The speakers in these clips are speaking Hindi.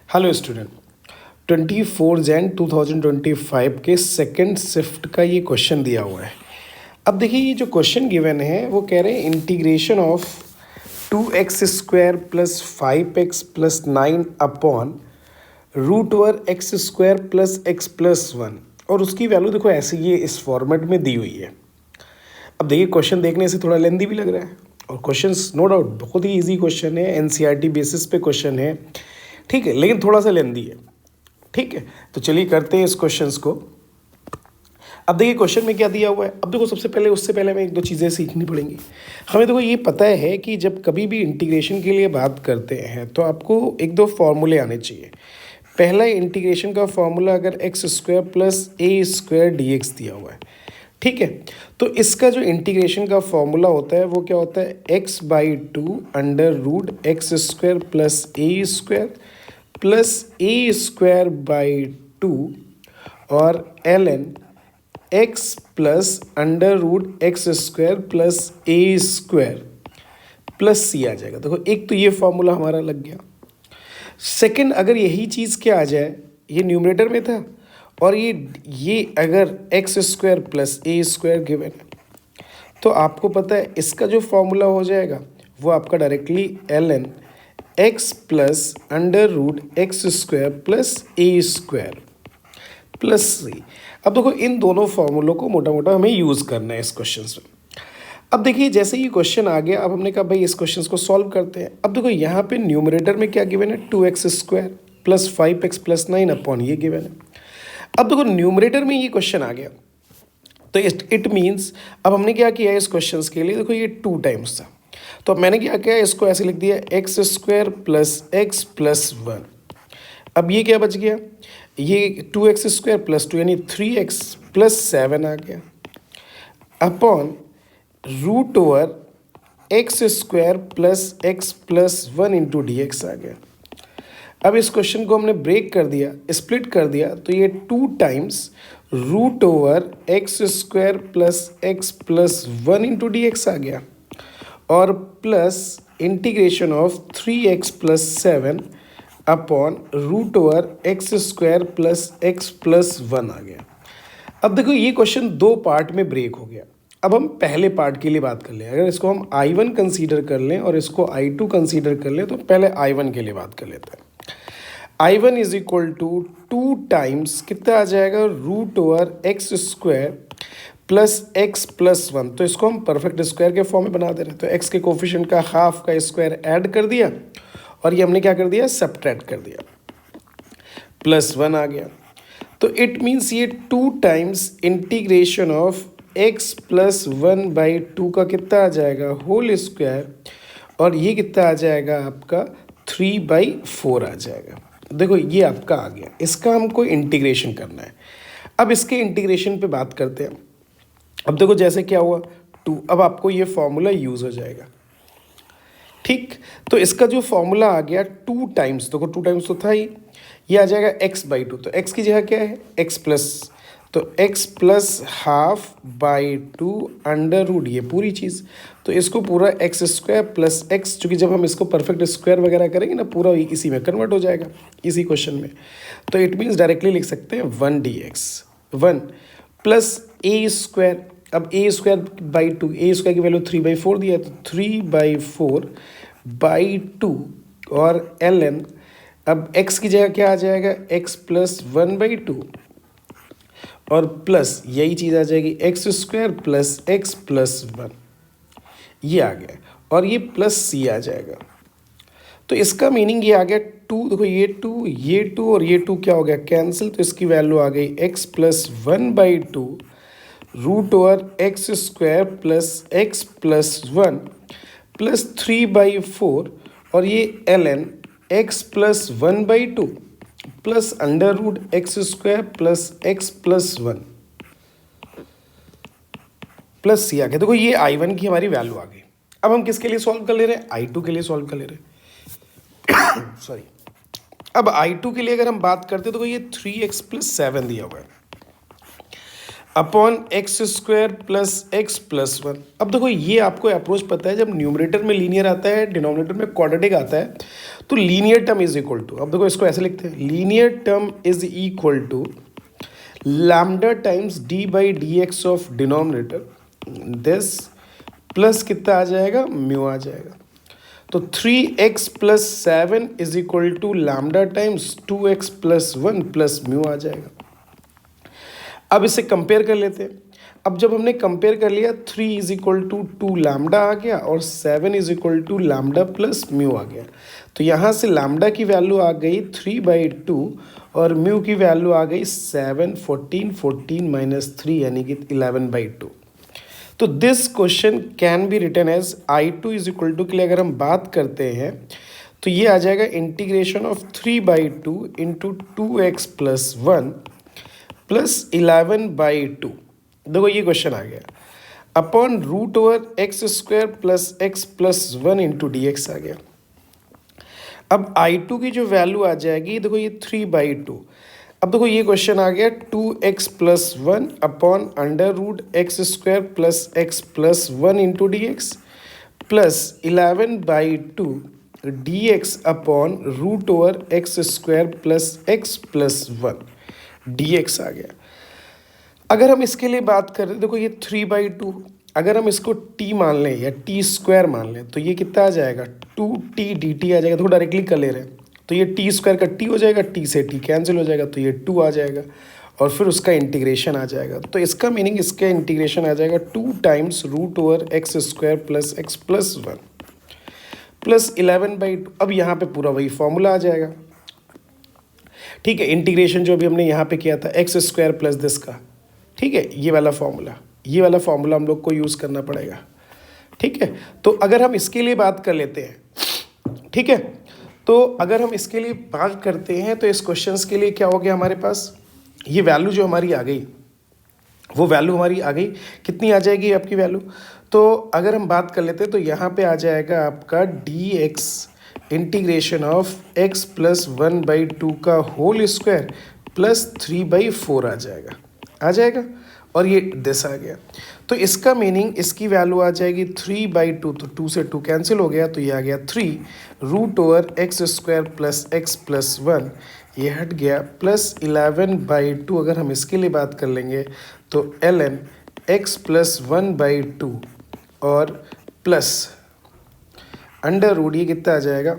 हेलो स्टूडेंट, 24 जैन 2025 के सेकंड शिफ्ट का ये क्वेश्चन दिया हुआ है। अब देखिए ये जो क्वेश्चन गिवन है वो कह रहे हैं integration of 2x² plus 5x plus 9 upon root over x² plus x plus 1, और उसकी वैल्यू देखो ऐसे ये इस फॉर्मेट में दी हुई है। अब देखिए क्वेश्चन देखने से थोड़ा लेंदी भी लग रहा है, और क्वेश्चंस नो डाउट बहुत ही इजी क्वेश्चन है, एनसीईआरटी बेसिस पे क्वेश्चन है, ठीक है, लेकिन थोड़ा सा लेंदी है। ठीक है, तो चलिए करते हैं इस क्वेश्चंस को। अब देखिए क्वेश्चन में क्या दिया हुआ है। अब देखो सबसे पहले उससे पहले हमें एक दो चीज़ें सीखनी पड़ेंगी। हमें देखो ये पता है कि जब कभी भी इंटीग्रेशन के लिए बात करते हैं तो आपको एक दो फॉर्मूले आने चाहिए। पहला इंटीग्रेशन का फॉर्मूला अगर x² प्लस a² dx दिया हुआ है, ठीक है, तो इसका जो इंटीग्रेशन का फॉर्मूला होता है वो क्या होता है, x/2 under root x² plus a² plus a²/2 और ln x plus under root x² plus a² plus c आ जाएगा। देखो एक तो ये फॉर्मूला हमारा लग गया। सेकंड, अगर यही चीज़ क्या आ जाए, ये न्यूमरेटर में था और ये अगर x² प्लस a² गिवन है, तो आपको पता है इसका जो फॉर्मूला हो जाएगा वो आपका directly ln x plus under root x² plus a² plus c। अब देखो इन दोनों फॉर्मूलों को मोटा मोटा हमें यूज़ करना है इस क्वेश्चन में। अब देखिए जैसे ये क्वेश्चन आ गया, अब हमने कहा भाई इस क्वेश्चन को सॉल्व करते हैं। अब देखो यहाँ पे न्यूमरेटर में क्या गिवन है, 2x² plus 5x plus 9 upon ये गिवन है। अब देखो न्यूमरेटर में ये क्वेश्चन आ गया, तो इट मीन्स अब हमने क्या किया है इस क्वेश्चन के लिए, देखो ये 2 टाइम्स था, तो अब मैंने क्या किया, इसको ऐसे लिख दिया x² प्लस x प्लस 1। अब ये क्या बच गया, ये 2x² प्लस 2 यानी 3x प्लस 7 आ गया upon root over x² plus x plus 1 into dx आ गया। अब इस क्वेश्चन को हमने ब्रेक कर दिया, स्प्लिट कर दिया, तो ये 2 times root over x² plus x plus 1 into dx आ गया और plus integration of 3x plus 7 upon root over x² plus x plus 1 आ गया। अब देखो ये क्वेश्चन दो पार्ट में ब्रेक हो गया। अब हम पहले पार्ट के लिए बात कर लें, अगर इसको हम I1 कंसीडर कर लें और इसको I2 कंसीडर कर लें, तो पहले I1 के लिए बात कर लेते हैं। I1 is equal to 2 times कितना आ जाएगा, root over x² plus x plus 1। तो इसको हम परफेक्ट स्क्वायर के फॉर्म में बना दे रहे हैं, तो x के कोफिशिएंट का हाफ का स्क्वायर ऐड कर दिया और ये हमने क्या कर दिया, सब्ट्रैक्ट कर दिया, प्लस 1 आ गया। तो इट मीन्स ये 2 times integration of x plus 1/2 का कितना आ जाएगा, होल स्क्वायर, और ये कितना आ जाएगा आपका 3/4 आ जाएगा। देखो ये आपका आ गया, इसका हमको इंटीग्रेशन करना है। अब इसके इंटीग्रेशन पे बात करते हैं। अब देखो जैसे क्या हुआ 2, अब आपको ये फॉर्मूला यूज़ हो जाएगा, ठीक। तो इसका जो फॉर्मूला आ गया 2 टाइम्स, देखो 2 टाइम्स तो था ही, ये आ जाएगा x/2, तो x की जगह क्या है, x प्लस, तो x plus half by 2 under root ये पूरी चीज़, तो इसको पूरा x² प्लस x, चूँकि जब हम इसको परफेक्ट स्क्वायर वगैरह करेंगे ना पूरा इसी में कन्वर्ट हो जाएगा इसी क्वेश्चन में, तो इट मीन्स डायरेक्टली लिख सकते हैं 1 dx 1 प्लस a²। अब a²/2, a² की वैल्यू 3/4 दिया है, तो 3/4/2 और ln, अब x की जगह क्या आ जाएगा, x प्लस 1/2 और प्लस यही चीज़ आ जाएगी x² प्लस x प्लस 1, ये आ गया और ये प्लस c आ जाएगा। तो इसका मीनिंग ये आ गया 2, देखो ये 2 और ये 2 क्या हो गया, कैंसिल, तो इसकी वैल्यू आ गई x plus 1/2 root over x² plus x plus 1 plus 3/4 और ये ln x plus 1/2 plus under root x² plus x plus 1 plus c आ गया। देखो ये I1 की हमारी वैल्यू आ गई। अब हम किसके लिए सॉल्व कर ले रहे हैं, I2 के लिए सॉल्व कर ले रहे हैं सॉरी। अब I2 के लिए अगर हम बात करते हैं तो ये 3x प्लस 7 दिया हुआ है। Upon x square plus x plus one. अब देखो ये आपको अप्रोच पता है, जब न्यूमरेटर में लीनियर आता है, डिनोमिनेटर में क्वाड्रेटिक आता है, तो linear term is equal to, अब देखो इसको ऐसे लिखते हैं, linear term is equal to lambda times d by d x of denominator this plus कितना आ जाएगा, म्यू आ जाएगा। तो 3x plus 7 is equal to lambda times 2x plus 1 plus mu आ जाएगा। अब इसे कंपेयर कर लेते हैं। अब जब हमने कंपेयर कर लिया, 3 इज इक्वल टू 2 लैम्डा आ गया और 7 is equal to lambda plus mu आ गया। तो यहाँ से लैम्डा की वैल्यू आ गई 3/2 और म्यू की वैल्यू आ गई 7, 14, 14 माइनस 3 यानी कि 11/2। तो this question can be written as I2 is equal to, के लिए अगर हम बात करते हैं तो ये आ जाएगा integration of 3/2 into 2x plus 1 plus 11/2। देखो ये क्वेश्चन आ गया upon root over x square plus x plus 1 into d x आ गया। अब I2 की जो वैल्यू आ जाएगी, देखो ये 3/2। अब देखो ये क्वेश्चन आ गया 2x plus 1 upon under root x square plus x plus 1 into d x plus 11/2 d x upon root over x square plus x plus 1 d x आ गया। अगर हम इसके लिए बात करें, देखो ये 3/2, अगर हम इसको t मान लें या t स्क्वायर मान लें तो ये कितना आ जाएगा, 2t dt आ जाएगा। देखो डायरेक्टली कर ले रहे हैं तो ये t स्क्वायर का t हो जाएगा, t से t कैंसिल हो जाएगा तो ये 2 आ जाएगा और फिर उसका इंटीग्रेशन आ जाएगा। तो इसका मीनिंग, इसका इंटीग्रेशन आ जाएगा 2 times root over x square plus x plus 1 plus 11/2। अब यहाँ पे पूरा वही फॉर्मूला आ जाएगा, ठीक है। इंटीग्रेशन जो अभी हमने यहाँ पे किया था एक्स स्क्वायर प्लस दिस का, ठीक है, ये वाला फॉर्मूला हम लोग को यूज़ करना पड़ेगा, ठीक है। तो अगर हम इसके लिए बात कर लेते हैं, ठीक है, तो अगर हम इसके लिए बात करते हैं तो इस क्वेश्चंस के लिए क्या हो गया हमारे पास, ये वैल्यू जो हमारी आ गई, वो वैल्यू हमारी आ गई, कितनी आ जाएगी आपकी वैल्यू। तो अगर हम बात कर लेते हैं तो यहाँ पे आ जाएगा आपका dx integration of x plus 1/2 का होल स्क्वायर प्लस 3/4 आ जाएगा और ये दिस आ गया। तो इसका मीनिंग, इसकी वैल्यू आ जाएगी 3/2, तो 2 से 2 कैंसिल हो गया तो ये आ गया 3 root over x square plus x plus 1, ये हट गया, प्लस 11/2। अगर हम इसके लिए बात कर लेंगे तो ln x प्लस 1/2 और प्लस अंडर रूट, ये कितना आ जाएगा,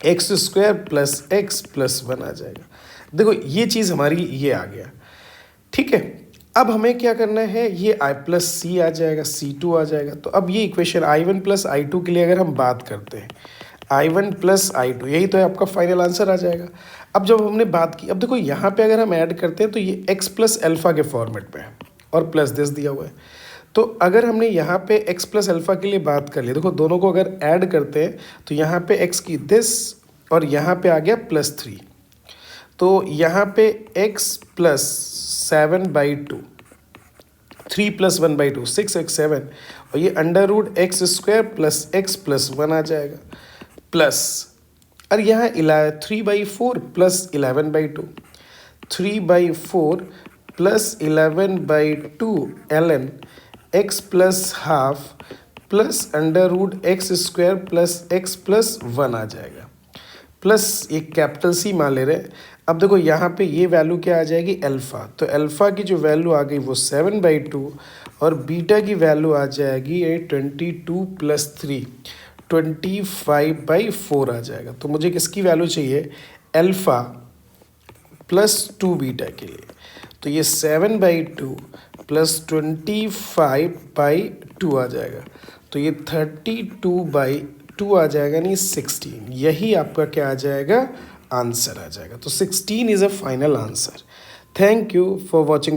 x square plus x plus 1 आ जाएगा। देखो ये चीज़ हमारी ये आ गया, ठीक है। अब हमें क्या करना है, ये i प्लस सी आ जाएगा, C2 आ जाएगा। तो अब ये इक्वेशन I1 प्लस I2 के लिए अगर हम बात करते हैं, I1 प्लस I2, यही तो है आपका फाइनल आंसर आ जाएगा। अब जब हमने बात की, अब देखो यहाँ पे अगर हम ऐड करते हैं तो ये x प्लस अल्फ़ा के फॉर्मेट में है और प्लस दिस दिया हुआ है। तो अगर हमने यहाँ पे x प्लस अल्फ़ा के लिए बात कर ली, देखो दोनों को अगर ऐड करते हैं तो यहाँ पे x की दिस और यहाँ पे आ गया प्लस 3, तो यहाँ पे x प्लस 7/2, 3 प्लस 1/2, 6x 7 और ये under root x square plus x plus 1 आ जाएगा प्लस, और यहाँ 3/4 plus 11/2, 3/4 plus 11/2 ln x plus half plus under root x square plus x plus 1 आ जाएगा, प्लस एक कैपिटल C मान ले रहे हैं। अब देखो यहाँ पे ये वैल्यू क्या आ जाएगी, अल्फ़ा, तो अल्फ़ा की जो वैल्यू आ गई वो 7/2 और बीटा की वैल्यू आ जाएगी 22 प्लस 3, 25/4 आ जाएगा। तो मुझे किसकी वैल्यू चाहिए, अल्फ़ा प्लस 2 बीटा के लिए, तो ये 7/2 प्लस 25/2 आ जाएगा, तो ये 32/2 आ जाएगा, नहीं 16, यही आपका क्या आ जाएगा, आंसर आ जाएगा। तो 16 is a final answer. Thank you for watching.